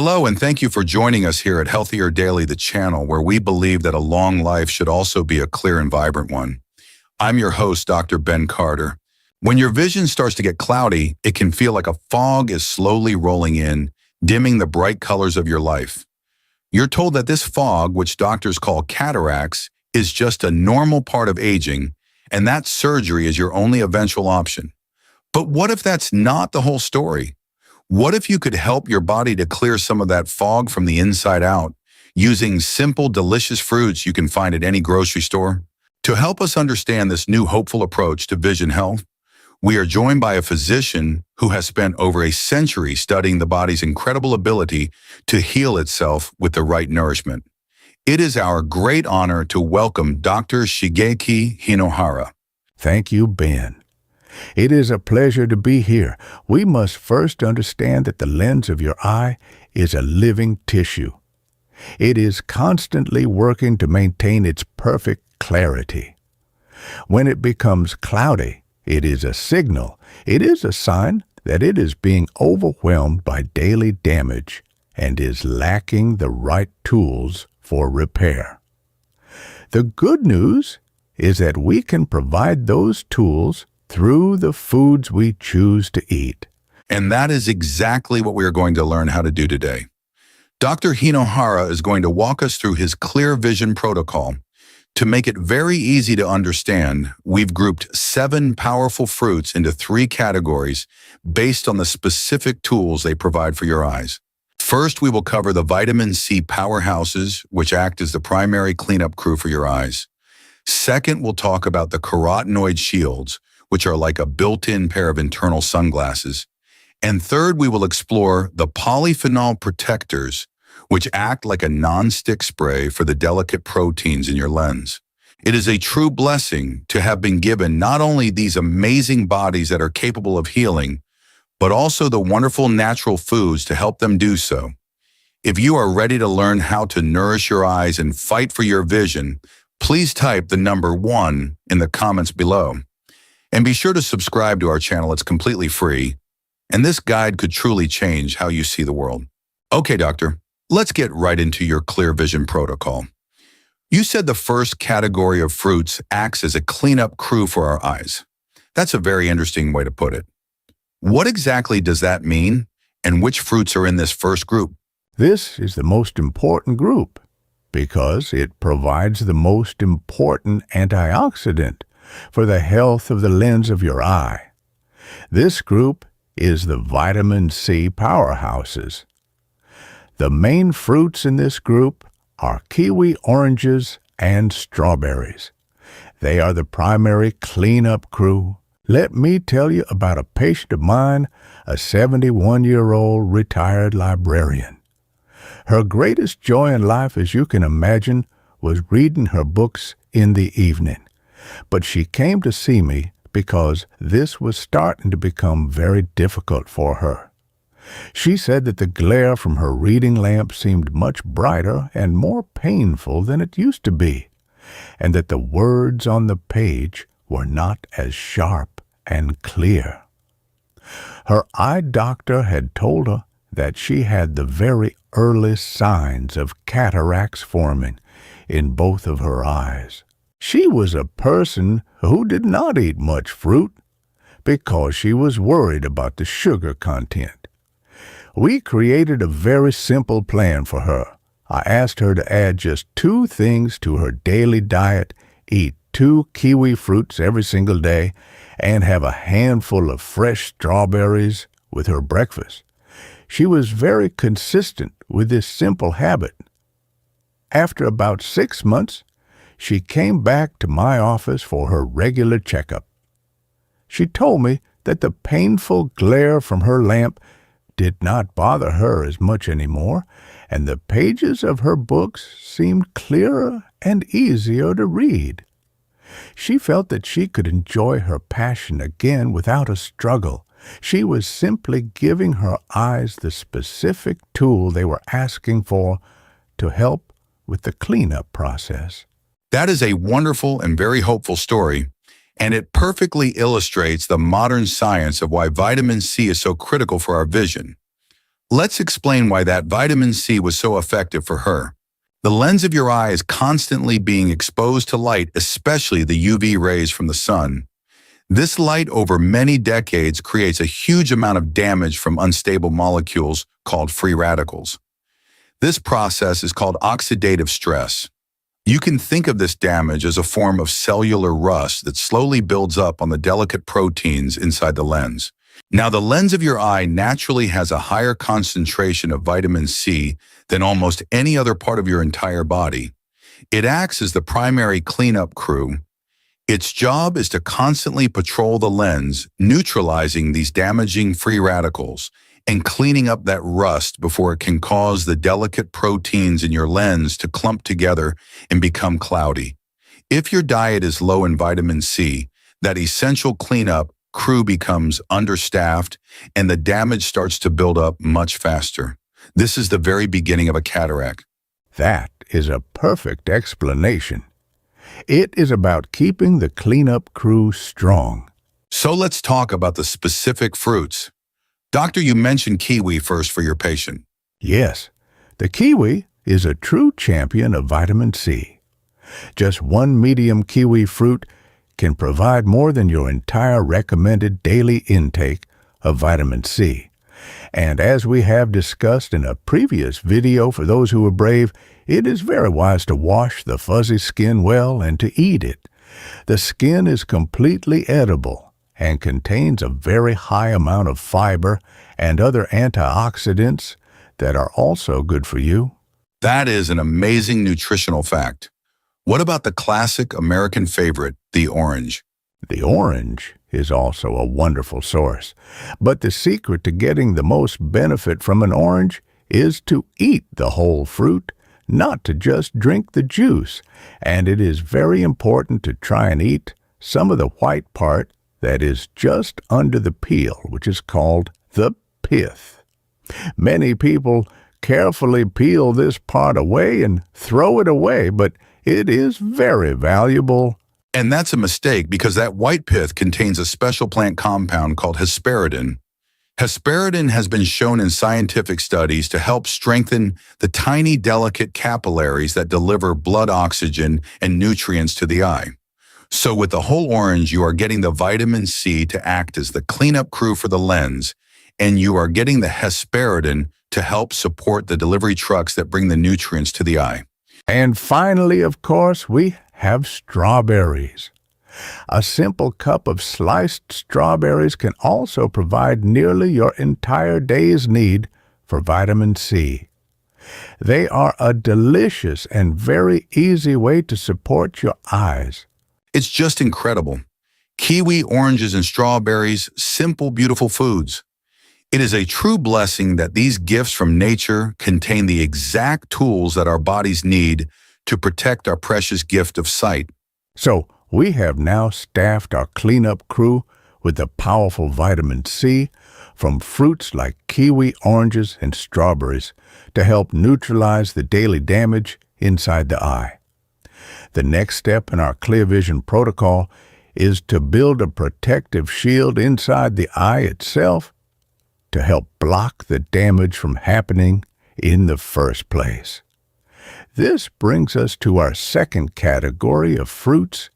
Hello, and thank you for joining us here at Healthier Daily, the channel where we believe that a long life should also be a clear and vibrant one. I'm your host, Dr. Ben Carter. When your vision starts to get cloudy, it can feel like a fog is slowly rolling in, dimming the bright colors of your life. You're told that this fog, which doctors call cataracts, is just a normal part of aging, and that surgery is your only eventual option. But what if that's not the whole story? What if you could help your body to clear some of that fog from the inside out using simple, delicious fruits you can find at any grocery store? To help us understand this new hopeful approach to vision health, we are joined by a physician who has spent over a century studying the body's incredible ability to heal itself with the right nourishment. It is our great honor to welcome Dr. Shigeki Hinohara. Thank you, Ben. It is a pleasure to be here. We must first understand that the lens of your eye is a living tissue. It is constantly working to maintain its perfect clarity. When it becomes cloudy, it is a signal. It is a sign that it is being overwhelmed by daily damage and is lacking the right tools for repair. The good news is that we can provide those tools through the foods we choose to eat. And that is exactly what we are going to learn how to do today. Dr. Hinohara is going to walk us through his clear vision protocol. To make it very easy to understand, we've grouped 7 powerful fruits into 3 categories based on the specific tools they provide for your eyes. First, we will cover the vitamin C powerhouses, which act as the primary cleanup crew for your eyes. Second, we'll talk about the carotenoid shields, which are like a built-in pair of internal sunglasses. And third, we will explore the polyphenol protectors, which act like a non-stick spray for the delicate proteins in your lens. It is a true blessing to have been given not only these amazing bodies that are capable of healing, but also the wonderful natural foods to help them do so. If you are ready to learn how to nourish your eyes and fight for your vision, please type the number 1 in the comments below. And be sure to subscribe to our channel. It's completely free. And this guide could truly change how you see the world. Okay, doctor, let's get right into your clear vision protocol. You said the first category of fruits acts as a cleanup crew for our eyes. That's a very interesting way to put it. What exactly does that mean, and which fruits are in this first group? This is the most important group because it provides the most important antioxidant for the health of the lens of your eye. This group is the vitamin C powerhouses. The main fruits in this group are kiwi oranges and strawberries. They are the primary cleanup crew. Let me tell you about a patient of mine, a 71-year-old retired librarian. Her greatest joy in life, as you can imagine, was reading her books in the evening. But she came to see me because this was starting to become very difficult for her. She said that the glare from her reading lamp seemed much brighter and more painful than it used to be, and that the words on the page were not as sharp and clear. Her eye doctor had told her that she had the very early signs of cataracts forming in both of her eyes. She was a person who did not eat much fruit because she was worried about the sugar content. We created a very simple plan for her. I asked her to add just 2 things to her daily diet, eat 2 kiwi fruits every single day, and have a handful of fresh strawberries with her breakfast. She was very consistent with this simple habit. After about 6 months, she came back to my office for her regular checkup. She told me that the painful glare from her lamp did not bother her as much anymore, and the pages of her books seemed clearer and easier to read. She felt that she could enjoy her passion again without a struggle. She was simply giving her eyes the specific tool they were asking for to help with the cleanup process. That is a wonderful and very hopeful story, and it perfectly illustrates the modern science of why vitamin C is so critical for our vision. Let's explain why that vitamin C was so effective for her. The lens of your eye is constantly being exposed to light, especially the UV rays from the sun. This light over many decades creates a huge amount of damage from unstable molecules called free radicals. This process is called oxidative stress. You can think of this damage as a form of cellular rust that slowly builds up on the delicate proteins inside the lens. Now, the lens of your eye naturally has a higher concentration of vitamin C than almost any other part of your entire body. It acts as the primary cleanup crew. Its job is to constantly patrol the lens, neutralizing these damaging free radicals and cleaning up that rust before it can cause the delicate proteins in your lens to clump together and become cloudy. If your diet is low in vitamin C, that essential cleanup crew becomes understaffed and the damage starts to build up much faster. This is the very beginning of a cataract. That is a perfect explanation. It is about keeping the cleanup crew strong. So let's talk about the specific fruits. Doctor, you mentioned kiwi first for your patient. Yes, the kiwi is a true champion of vitamin C. Just one medium kiwi fruit can provide more than your entire recommended daily intake of vitamin C. And as we have discussed in a previous video for those who are brave, it is very wise to wash the fuzzy skin well and to eat it. The skin is completely edible and contains a very high amount of fiber and other antioxidants that are also good for you. That is an amazing nutritional fact. What about the classic American favorite, the orange? The orange is also a wonderful source, but the secret to getting the most benefit from an orange is to eat the whole fruit, not to just drink the juice, and it is very important to try and eat some of the white part that is just under the peel, which is called the pith. Many people carefully peel this part away and throw it away, but it is very valuable. And that's a mistake because that white pith contains a special plant compound called hesperidin. Hesperidin has been shown in scientific studies to help strengthen the tiny, delicate capillaries that deliver blood oxygen and nutrients to the eye. So with the whole orange, you are getting the vitamin C to act as the cleanup crew for the lens, and you are getting the hesperidin to help support the delivery trucks that bring the nutrients to the eye. And finally, of course, we have strawberries. A simple cup of sliced strawberries can also provide nearly your entire day's need for vitamin C. They are a delicious and very easy way to support your eyes. It's just incredible. Kiwi, oranges, and strawberries, simple, beautiful foods. It is a true blessing that these gifts from nature contain the exact tools that our bodies need to protect our precious gift of sight. So, we have now staffed our cleanup crew with the powerful vitamin C from fruits like kiwi, oranges, and strawberries to help neutralize the daily damage inside the eye. The next step in our Clear Vision protocol is to build a protective shield inside the eye itself to help block the damage from happening in the first place. This brings us to our second category of fruits,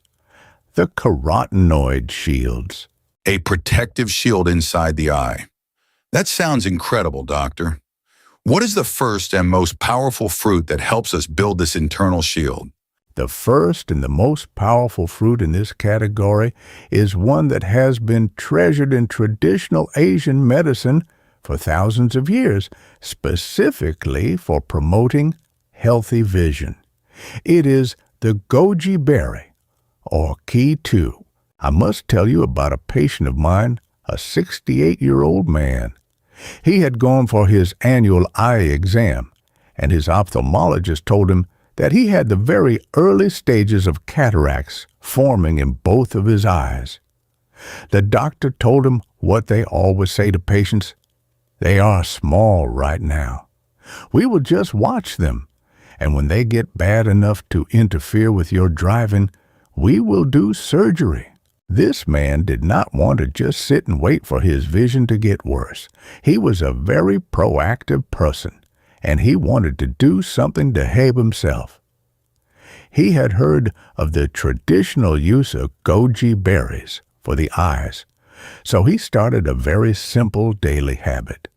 the carotenoid shields. A protective shield inside the eye. That sounds incredible, Doctor. What is the first and most powerful fruit that helps us build this internal shield? The first and the most powerful fruit in this category is one that has been treasured in traditional Asian medicine for thousands of years, specifically for promoting healthy vision. It is the goji berry, or Ki2. I must tell you about a patient of mine, a 68-year-old man. He had gone for his annual eye exam, and his ophthalmologist told him that he had the very early stages of cataracts forming in both of his eyes. The doctor told him what they always say to patients: they are small right now. We will just watch them, and when they get bad enough to interfere with your driving, we will do surgery. This man did not want to just sit and wait for his vision to get worse. He was a very proactive person, and he wanted to do something to help himself. He had heard of the traditional use of goji berries for the eyes, so he started a very simple daily habit.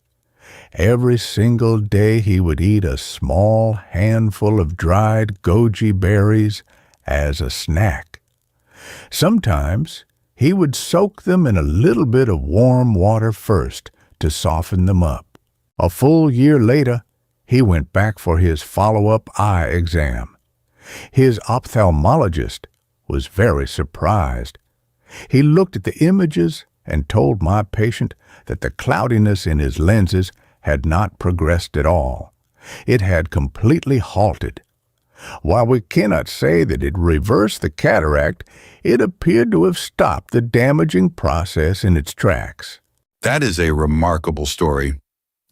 Every single day he would eat a small handful of dried goji berries as a snack. Sometimes he would soak them in a little bit of warm water first to soften them up. A full year later, he went back for his follow-up eye exam. His ophthalmologist was very surprised. He looked at the images and told my patient that the cloudiness in his lenses had not progressed at all. It had completely halted. While we cannot say that it reversed the cataract, it appeared to have stopped the damaging process in its tracks. That is a remarkable story.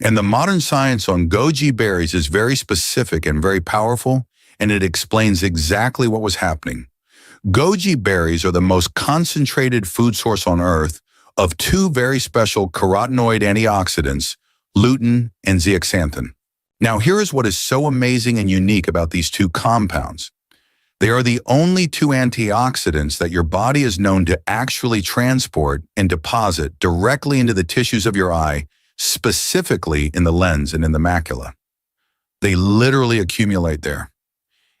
And the modern science on goji berries is very specific and very powerful, and it explains exactly what was happening. Goji berries are the most concentrated food source on Earth of two very special carotenoid antioxidants, lutein and zeaxanthin. Now, here is what is so amazing and unique about these two compounds. They are the only two antioxidants that your body is known to actually transport and deposit directly into the tissues of your eye, specifically in the lens and in the macula. They literally accumulate there.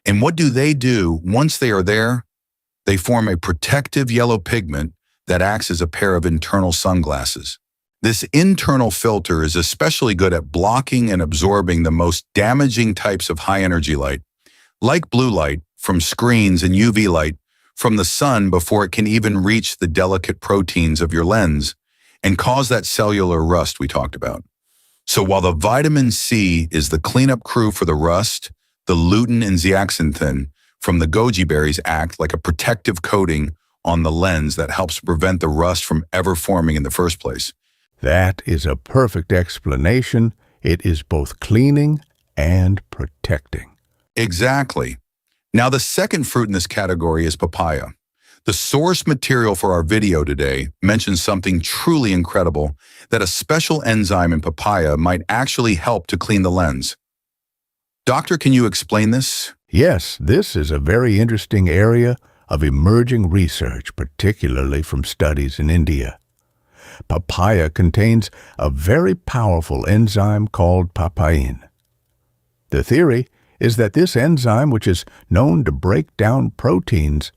And what do? Once they are there, they form a protective yellow pigment that acts as a pair of internal sunglasses. This internal filter is especially good at blocking and absorbing the most damaging types of high-energy light, like blue light from screens and UV light from the sun before it can even reach the delicate proteins of your lens and cause that cellular rust we talked about. So while the vitamin C is the cleanup crew for the rust, the lutein and zeaxanthin from the goji berries act like a protective coating on the lens that helps prevent the rust from ever forming in the first place. That is a perfect explanation. It is both cleaning and protecting. Exactly. Now, the second fruit in this category is papaya. The source material for our video today mentions something truly incredible, that a special enzyme in papaya might actually help to clean the lens. Doctor, can you explain this? Yes, this is a very interesting area of emerging research, particularly from studies in India. Papaya contains a very powerful enzyme called papain. The theory is that this enzyme, which is known to break down proteins,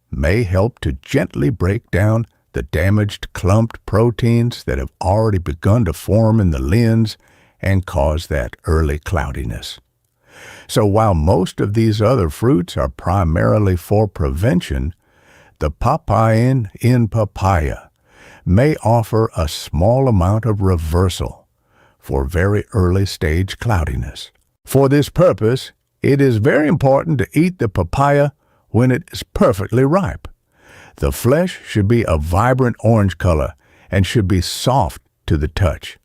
may help to gently break down the damaged clumped proteins that have already begun to form in the lens and cause that early cloudiness. So while most of these other fruits are primarily for prevention, the papain in papaya may offer a small amount of reversal for very early stage cloudiness. For this purpose, it is very important to eat the papaya when it is perfectly ripe. The flesh should be a vibrant orange color and should be soft to the touch.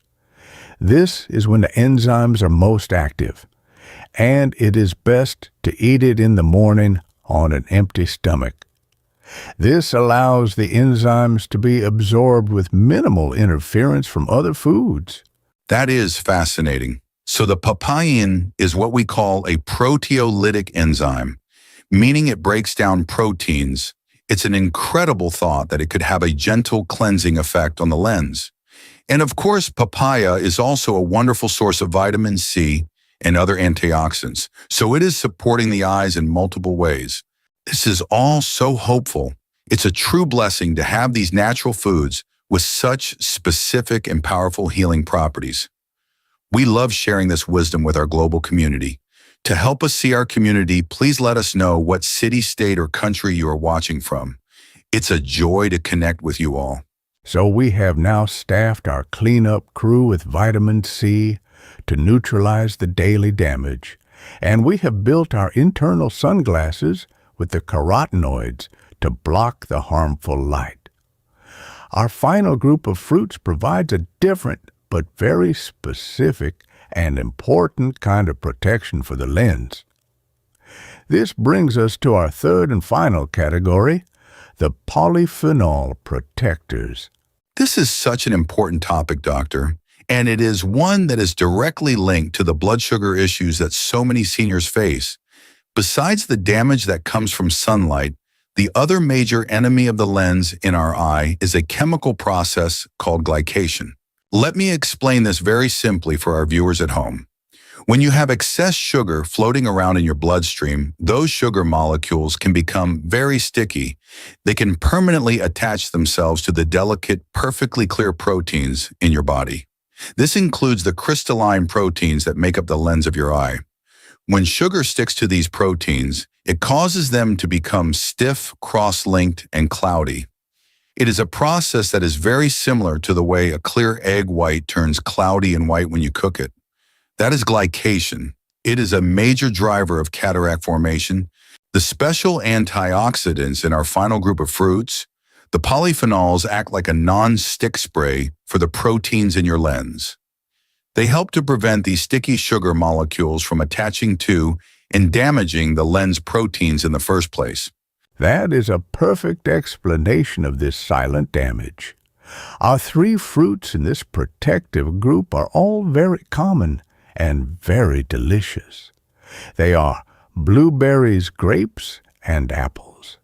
This is when the enzymes are most active, and it is best to eat it in the morning on an empty stomach. This allows the enzymes to be absorbed with minimal interference from other foods. That is fascinating. So the papain is what we call a proteolytic enzyme, meaning it breaks down proteins. It's an incredible thought that it could have a gentle cleansing effect on the lens. And of course, papaya is also a wonderful source of vitamin C and other antioxidants, so it is supporting the eyes in multiple ways. This is all so hopeful. It's a true blessing to have these natural foods with such specific and powerful healing properties. We love sharing this wisdom with our global community. To help us see our community, please let us know what city, state, or country you are watching from. It's a joy to connect with you all. So we have now staffed our cleanup crew with vitamin C to neutralize the daily damage, and we have built our internal sunglasses with the carotenoids to block the harmful light. Our final group of fruits provides a different but very specific and important kind of protection for the lens. This brings us to our third and final category, the polyphenol protectors. This is such an important topic, doctor, and it is one that is directly linked to the blood sugar issues that so many seniors face. Besides the damage that comes from sunlight, the other major enemy of the lens in our eye is a chemical process called glycation. Let me explain this very simply for our viewers at home. When you have excess sugar floating around in your bloodstream, those sugar molecules can become very sticky. They can permanently attach themselves to the delicate, perfectly clear proteins in your body. This includes the crystalline proteins that make up the lens of your eye. When sugar sticks to these proteins, it causes them to become stiff, cross-linked, and cloudy. It is a process that is very similar to the way a clear egg white turns cloudy and white when you cook it. That is glycation. It is a major driver of cataract formation. The special antioxidants in our final group of fruits, the polyphenols, act like a non-stick spray for the proteins in your lens. They help to prevent these sticky sugar molecules from attaching to and damaging the lens proteins in the first place. That is a perfect explanation of this silent damage. Our three fruits in this protective group are all very common and very delicious. They are blueberries, grapes, and apples.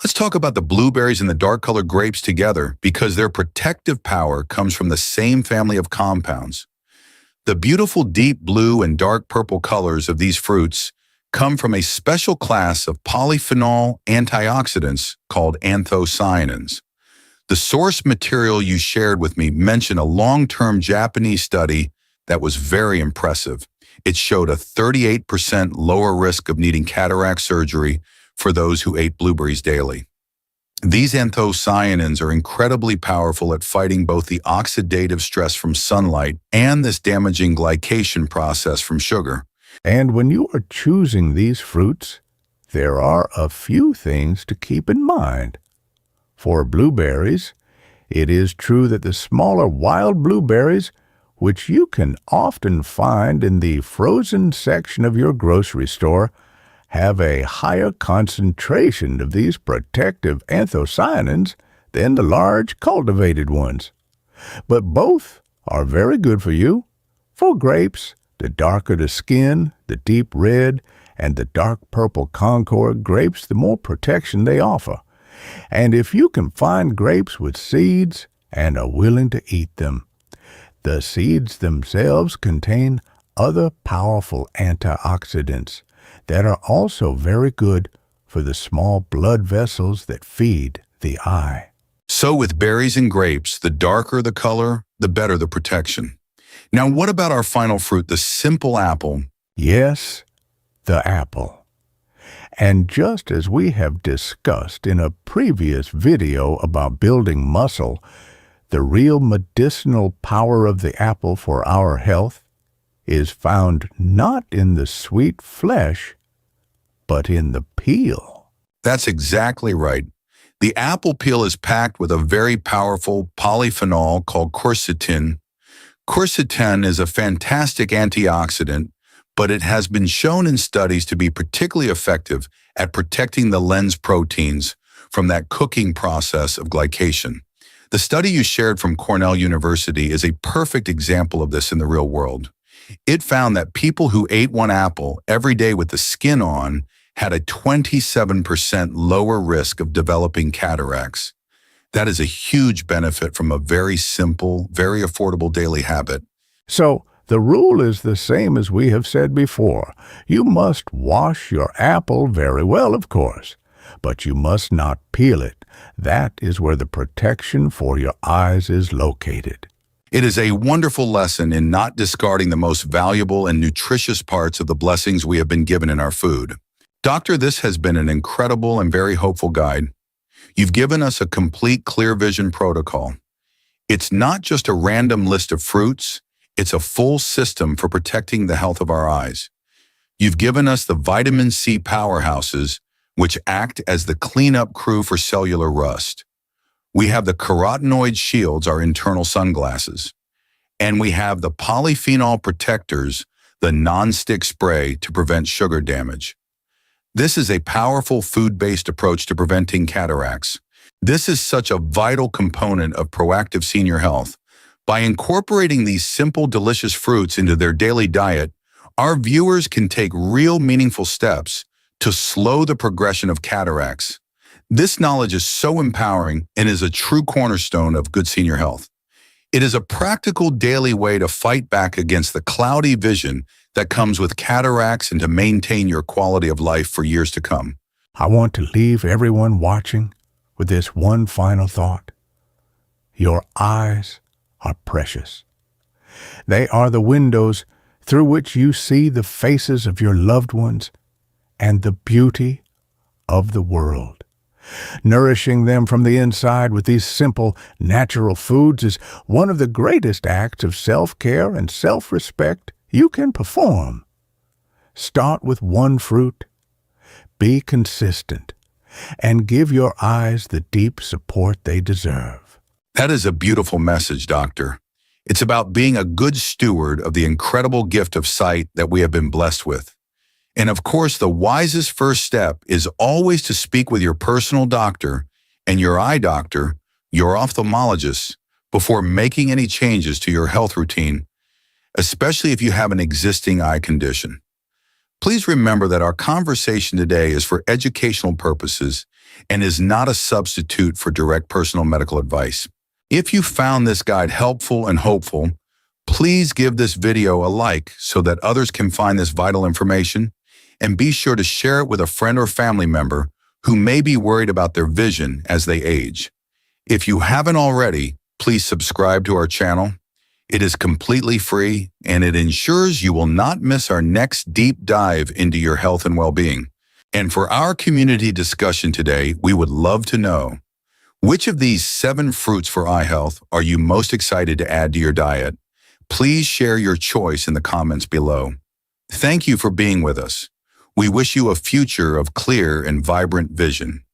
Let's talk about the blueberries and the dark-colored grapes together because their protective power comes from the same family of compounds. The beautiful deep blue and dark purple colors of these fruits come from a special class of polyphenol antioxidants called anthocyanins. The source material you shared with me mentioned a long-term Japanese study that was very impressive. It showed a 38% lower risk of needing cataract surgery for those who ate blueberries daily. These anthocyanins are incredibly powerful at fighting both the oxidative stress from sunlight and this damaging glycation process from sugar. And when you are choosing these fruits, there are a few things to keep in mind. For blueberries, it is true that the smaller wild blueberries, which you can often find in the frozen section of your grocery store, have a higher concentration of these protective anthocyanins than the large cultivated ones. But both are very good for you. For grapes, the darker the skin, the deep red, and the dark purple Concord grapes, the more protection they offer. And if you can find grapes with seeds and are willing to eat them, the seeds themselves contain other powerful antioxidants that are also very good for the small blood vessels that feed the eye. So with berries and grapes, the darker the color, the better the protection. Now what about our final fruit, the simple apple? Yes, the apple. And just as we have discussed in a previous video about building muscle, the real medicinal power of the apple for our health is found not in the sweet flesh, but in the peel. That's exactly right. The apple peel is packed with a very powerful polyphenol called quercetin. Quercetin is a fantastic antioxidant, but it has been shown in studies to be particularly effective at protecting the lens proteins from that cooking process of glycation. The study you shared from Cornell University is a perfect example of this in the real world. It found that people who ate one apple every day with the skin on had a 27% lower risk of developing cataracts. That is a huge benefit from a very simple, very affordable daily habit. So, the rule is the same as we have said before. You must wash your apple very well, of course, but you must not peel it. That is where the protection for your eyes is located. It is a wonderful lesson in not discarding the most valuable and nutritious parts of the blessings we have been given in our food. Doctor, this has been an incredible and very hopeful guide. You've given us a complete clear vision protocol. It's not just a random list of fruits, it's a full system for protecting the health of our eyes. You've given us the vitamin C powerhouses, which act as the cleanup crew for cellular rust. We have the carotenoid shields, our internal sunglasses. And we have the polyphenol protectors, the non-stick spray to prevent sugar damage. This is a powerful food-based approach to preventing cataracts. This is such a vital component of proactive senior health. By incorporating these simple, delicious fruits into their daily diet, our viewers can take real meaningful steps to slow the progression of cataracts. This knowledge is so empowering and is a true cornerstone of good senior health. It is a practical daily way to fight back against the cloudy vision that comes with cataracts and to maintain your quality of life for years to come. I want to leave everyone watching with this one final thought. Your eyes are precious. They are the windows through which you see the faces of your loved ones and the beauty of the world. Nourishing them from the inside with these simple, natural foods is one of the greatest acts of self-care and self-respect you can perform. Start with one fruit, be consistent, and give your eyes the deep support they deserve. That is a beautiful message, Doctor. It's about being a good steward of the incredible gift of sight that we have been blessed with. And of course, the wisest first step is always to speak with your personal doctor and your eye doctor, your ophthalmologist, before making any changes to your health routine, especially if you have an existing eye condition. Please remember that our conversation today is for educational purposes and is not a substitute for direct personal medical advice. If you found this guide helpful and hopeful, please give this video a like so that others can find this vital information, and be sure to share it with a friend or family member who may be worried about their vision as they age. If you haven't already, please subscribe to our channel. It is completely free, and it ensures you will not miss our next deep dive into your health and well-being. And for our community discussion today, we would love to know, which of these 7 fruits for eye health are you most excited to add to your diet? Please share your choice in the comments below. Thank you for being with us. We wish you a future of clear and vibrant vision.